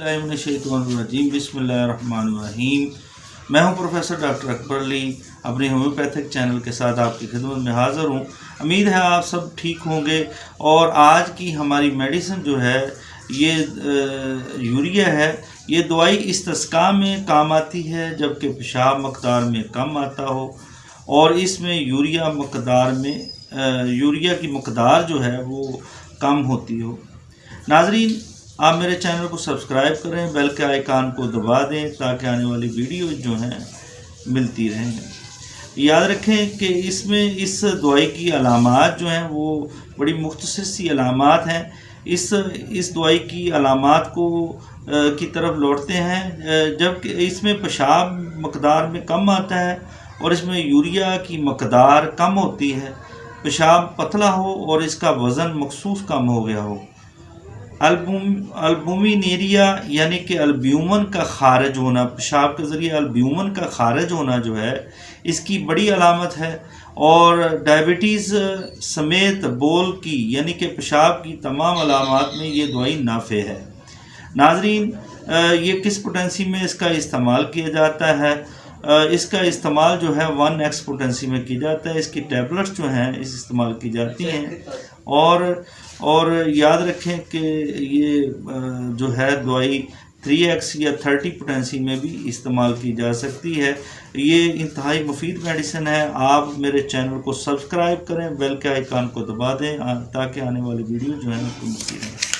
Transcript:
बिस्मिल्लाहिर्रहमानिर्रहीम। मैं हूं प्रोफेसर डॉक्टर अकबर अली, अपने होम्योपैथिक चैनल के साथ आपकी खिदमत में हाज़िर हूं। उम्मीद है आप सब ठीक होंगे। और आज की हमारी मेडिसिन जो है ये यूरिया है। ये दवाई इस्तिस्का में काम आती है जबकि पेशाब मकदार में कम आता हो, और इसमें यूरिया की मकदार जो है वो कम होती हो। नाजरीन, आप मेरे चैनल को सब्सक्राइब करें, बेल के आइकान को दबा दें ताकि आने वाली वीडियो जो हैं मिलती रहें। याद रखें कि इसमें इस दवाई की अलामात जो हैं वो बड़ी मुख्तसर सी अलामात हैं। इस दवाई की अलामात को की तरफ लौटते हैं जबकि इसमें पेशाब मकदार में कम आता है और इसमें यूरिया की मकदार कम होती है। पेशाब पतला हो और इसका वज़न मखसूस कम हो गया हो। अल्बुमिनेरिया यानी कि अल्ब्यूमन का खारिज होना, पेशाब के ज़रिए अल्ब्यूमन का खारिज होना जो है इसकी बड़ी अलामत है। और डायबिटीज़ समेत बोल की यानी कि पेशाब की तमाम अलामात में ये दवाई नाफे है। नाजरीन, ये किस पोटेंसी में इसका इस्तेमाल किया जाता है? इसका इस्तेमाल जो है 1x पोटेंसी में किया जाता है। इसकी टैबलेट्स जो हैं इस्तेमाल की जाती हैं। और याद रखें कि ये जो है दवाई 3x या 30 पोटेंसी में भी इस्तेमाल की जा सकती है। ये इंतहाई मुफीद मेडिसिन है। आप मेरे चैनल को सब्सक्राइब करें, बेल के आइकान को दबा दें ताकि आने वाली वीडियो जो है आपको मिलती रहे।